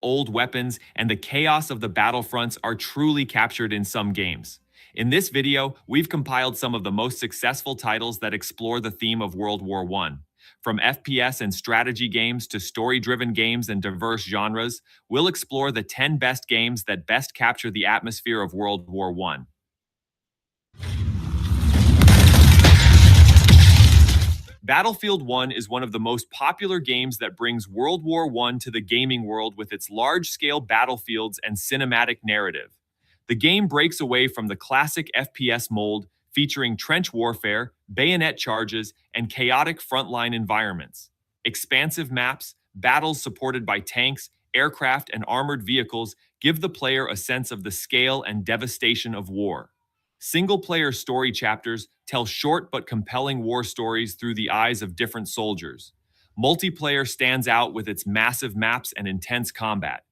old weapons, and the chaos of the battlefronts are truly captured in some games. In this video, we've compiled some of the most successful titles that explore the theme of World War I. From FPS and strategy games to story-driven games and diverse genres, we'll explore the 10 best games that best capture the atmosphere of World War I. Battlefield 1 is one of the most popular games that brings World War I to the gaming world with its large-scale battlefields and cinematic narrative. The game breaks away from the classic FPS mold, featuring trench warfare, bayonet charges, and chaotic frontline environments. Expansive maps, battles supported by tanks, aircraft, and armored vehicles give the player a sense of the scale and devastation of war. Single-player story chapters tell short but compelling war stories through the eyes of different soldiers. Multiplayer stands out with its massive maps and intense combat.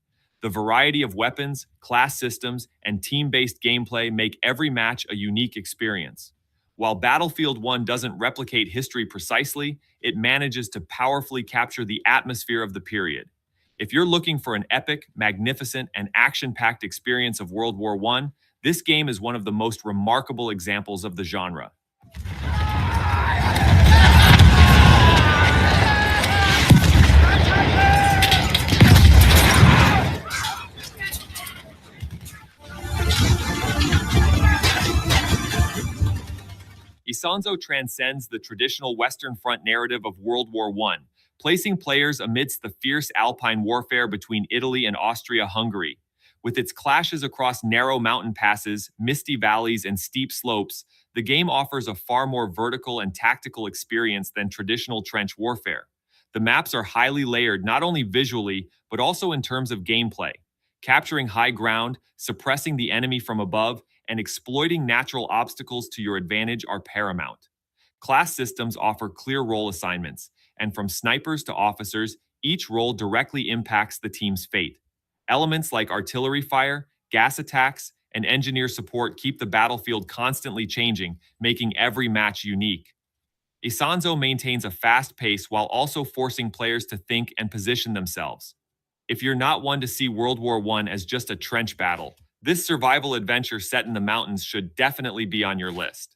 The variety of weapons, class systems, and team-based gameplay make every match a unique experience. While Battlefield 1 doesn't replicate history precisely, it manages to powerfully capture the atmosphere of the period. If you're looking for an epic, magnificent, and action-packed experience of World War I, this game is one of the most remarkable examples of the genre. Isanzo transcends the traditional Western Front narrative of World War I, placing players amidst the fierce Alpine warfare between Italy and Austria-Hungary. With its clashes across narrow mountain passes, misty valleys, and steep slopes, the game offers a far more vertical and tactical experience than traditional trench warfare. The maps are highly layered not only visually, but also in terms of gameplay. Capturing high ground, suppressing the enemy from above, and exploiting natural obstacles to your advantage are paramount. Class systems offer clear role assignments, and from snipers to officers, each role directly impacts the team's fate. Elements like artillery fire, gas attacks, and engineer support keep the battlefield constantly changing, making every match unique. Isanzo maintains a fast pace while also forcing players to think and position themselves. If you're not one to see World War I as just a trench battle, this survival adventure set in the mountains should definitely be on your list.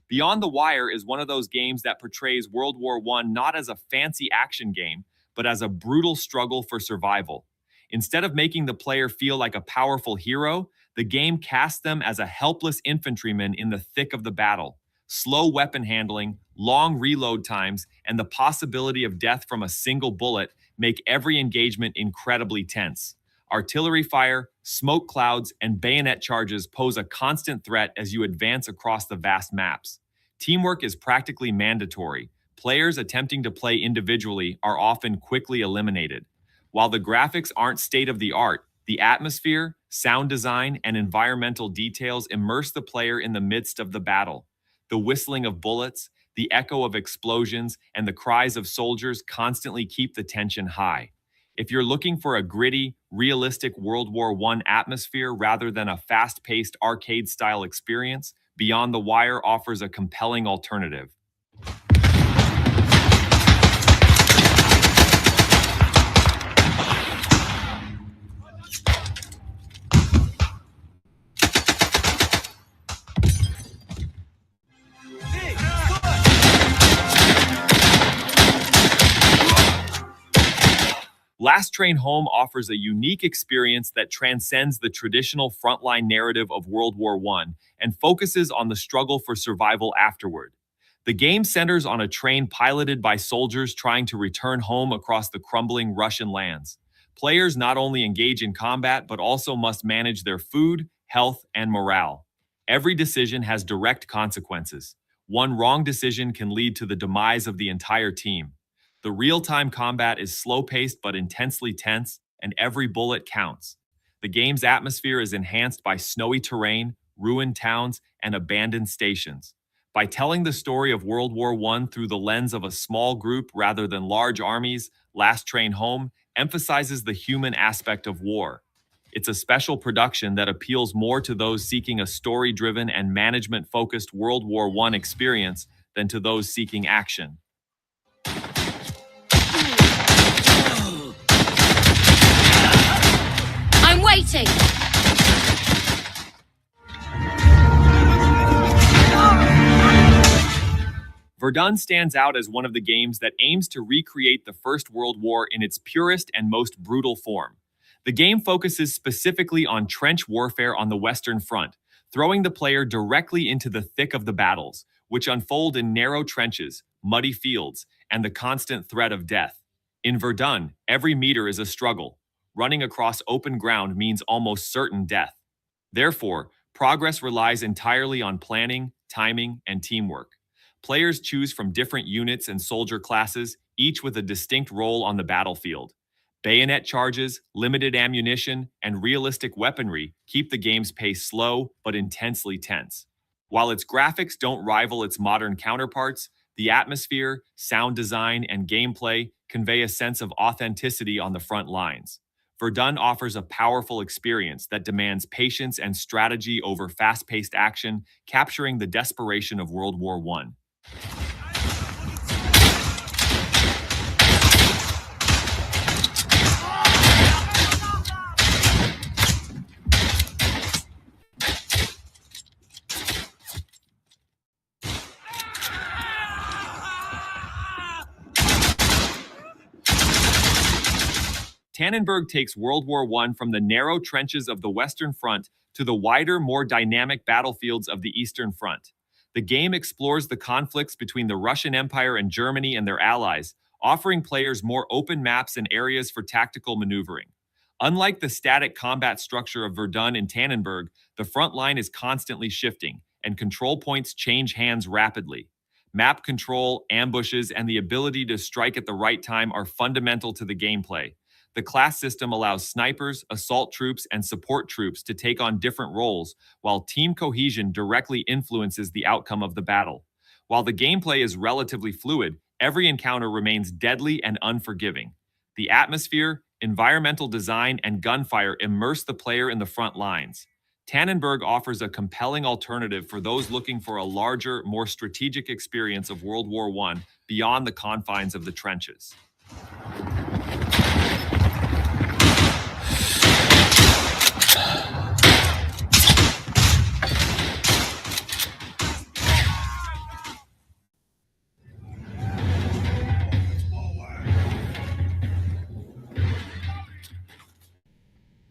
Beyond the Wire is one of those games that portrays World War I not as a fancy action game, but as a brutal struggle for survival. Instead of making the player feel like a powerful hero, the game casts them as a helpless infantryman in the thick of the battle. Slow weapon handling, long reload times, and the possibility of death from a single bullet make every engagement incredibly tense. Artillery fire, smoke clouds, and bayonet charges pose a constant threat as you advance across the vast maps. Teamwork is practically mandatory. Players attempting to play individually are often quickly eliminated. While the graphics aren't state-of-the-art, the atmosphere, sound design, and environmental details immerse the player in the midst of the battle. The whistling of bullets, the echo of explosions, and the cries of soldiers constantly keep the tension high. If you're looking for a gritty, realistic World War I atmosphere rather than a fast-paced arcade-style experience, Beyond the Wire offers a compelling alternative. Last Train Home offers a unique experience that transcends the traditional frontline narrative of World War I and focuses on the struggle for survival afterward. The game centers on a train piloted by soldiers trying to return home across the crumbling Russian lands. Players not only engage in combat but also must manage their food, health, and morale. Every decision has direct consequences. One wrong decision can lead to the demise of the entire team. The real-time combat is slow-paced but intensely tense, and every bullet counts. The game's atmosphere is enhanced by snowy terrain, ruined towns, and abandoned stations. By telling the story of World War I through the lens of a small group rather than large armies, Last Train Home emphasizes the human aspect of war. It's a special production that appeals more to those seeking a story-driven and management-focused World War I experience than to those seeking action. I'm waiting! Verdun stands out as one of the games that aims to recreate the First World War in its purest and most brutal form. The game focuses specifically on trench warfare on the Western Front, throwing the player directly into the thick of the battles, which unfold in narrow trenches, muddy fields, and the constant threat of death. In Verdun, every meter is a struggle. Running across open ground means almost certain death. Therefore, progress relies entirely on planning, timing, and teamwork. Players choose from different units and soldier classes, each with a distinct role on the battlefield. Bayonet charges, limited ammunition, and realistic weaponry keep the game's pace slow but intensely tense. While its graphics don't rival its modern counterparts, the atmosphere, sound design, and gameplay convey a sense of authenticity on the front lines. Verdun offers a powerful experience that demands patience and strategy over fast-paced action, capturing the desperation of World War I. Tannenberg takes World War I from the narrow trenches of the Western Front to the wider, more dynamic battlefields of the Eastern Front. The game explores the conflicts between the Russian Empire and Germany and their allies, offering players more open maps and areas for tactical maneuvering. Unlike the static combat structure of Verdun and Tannenberg, the front line is constantly shifting, and control points change hands rapidly. Map control, ambushes, and the ability to strike at the right time are fundamental to the gameplay. The class system allows snipers, assault troops, and support troops to take on different roles, while team cohesion directly influences the outcome of the battle. While the gameplay is relatively fluid, every encounter remains deadly and unforgiving. The atmosphere, environmental design, and gunfire immerse the player in the front lines. Tannenberg offers a compelling alternative for those looking for a larger, more strategic experience of World War I beyond the confines of the trenches.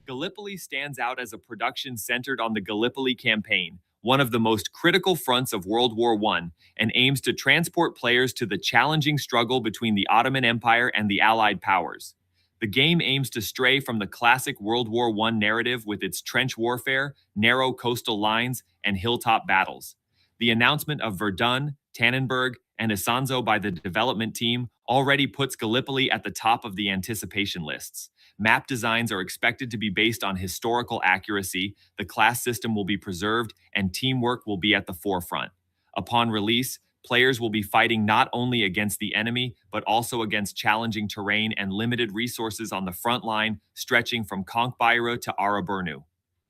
Gallipoli stands out as a production centered on the Gallipoli campaign, one of the most critical fronts of World War I, and aims to transport players to the challenging struggle between the Ottoman Empire and the Allied powers. The game aims to stray from the classic World War I narrative with its trench warfare, narrow coastal lines, and hilltop battles. The announcement of Verdun, Tannenberg, and Isonzo by the development team already puts Gallipoli at the top of the anticipation lists. Map designs are expected to be based on historical accuracy, the class system will be preserved, and teamwork will be at the forefront. Upon release, players will be fighting not only against the enemy, but also against challenging terrain and limited resources on the front line, stretching from Konkbayra to Araburnu.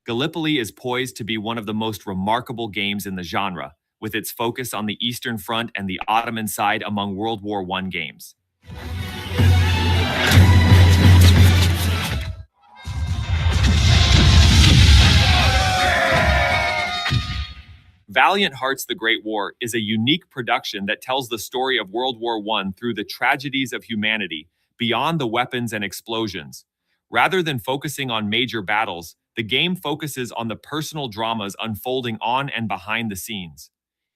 Gallipoli is poised to be one of the most remarkable games in the genre, with its focus on the Eastern Front and the Ottoman side among World War I games. Valiant Hearts: The Great War is a unique production that tells the story of World War I through the tragedies of humanity, beyond the weapons and explosions. Rather than focusing on major battles, the game focuses on the personal dramas unfolding on and behind the scenes.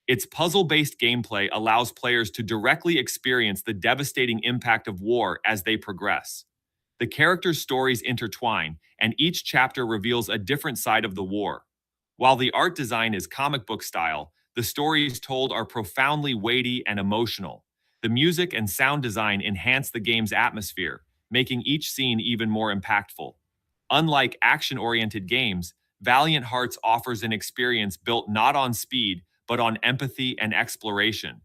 Its puzzle-based gameplay allows players to directly experience the devastating impact of war as they progress. The characters' stories intertwine, and each chapter reveals a different side of the war. While the art design is comic book style, the stories told are profoundly weighty and emotional. The music and sound design enhance the game's atmosphere, making each scene even more impactful. Unlike action-oriented games, Valiant Hearts offers an experience built not on speed, but on empathy and exploration.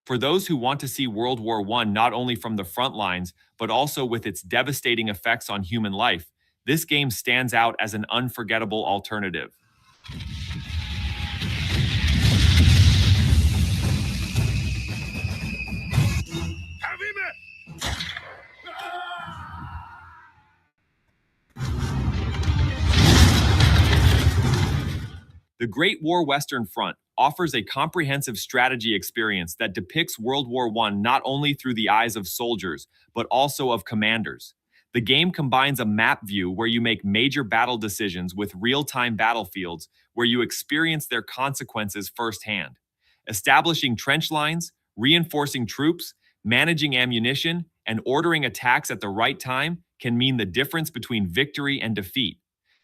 For those who want to see World War I not only from the front lines, but also with its devastating effects on human life, this game stands out as an unforgettable alternative. The Great War Western Front offers a comprehensive strategy experience that depicts World War I not only through the eyes of soldiers, but also of commanders. The game combines a map view where you make major battle decisions with real time battlefields where you experience their consequences firsthand. Establishing trench lines, reinforcing troops, managing ammunition, and ordering attacks at the right time can mean the difference between victory and defeat.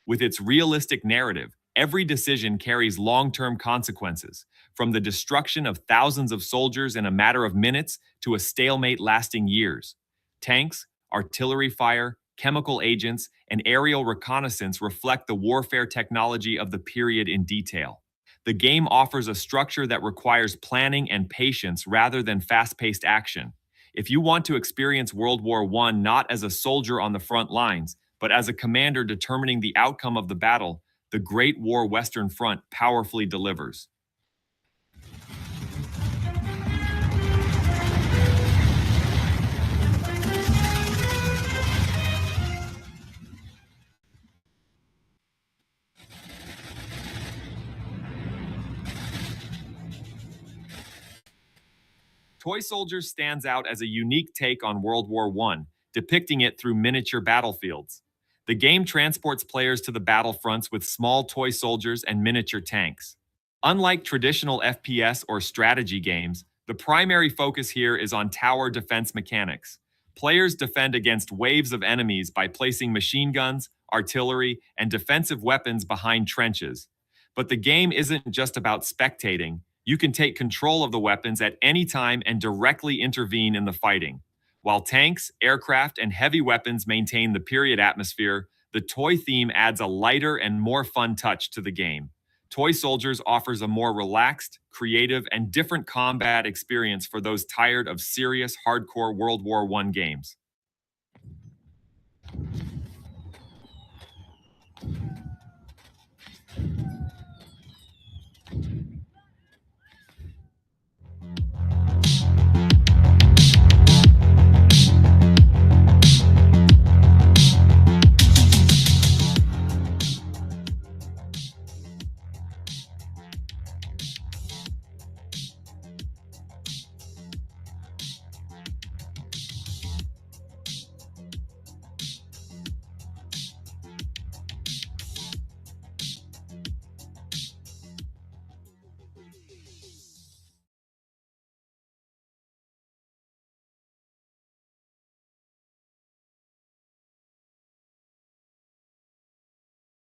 With its realistic narrative, every decision carries long term consequences, from the destruction of thousands of soldiers in a matter of minutes to a stalemate lasting years. Tanks, artillery fire, chemical agents, and aerial reconnaissance reflect the warfare technology of the period in detail. The game offers a structure that requires planning and patience rather than fast paced action. If you want to experience World War I not as a soldier on the front lines, but as a commander determining the outcome of the battle, the Great War Western Front powerfully delivers. Toy Soldiers stands out as a unique take on World War I, depicting it through miniature battlefields. The game transports players to the battlefronts with small toy soldiers and miniature tanks. Unlike traditional FPS or strategy games, the primary focus here is on tower defense mechanics. Players defend against waves of enemies by placing machine guns, artillery, and defensive weapons behind trenches. But the game isn't just about spectating. You can take control of the weapons at any time and directly intervene in the fighting. While tanks, aircraft, and heavy weapons maintain the period atmosphere, the toy theme adds a lighter and more fun touch to the game. Toy Soldiers offers a more relaxed, creative, and different combat experience for those tired of serious, hardcore World War I games.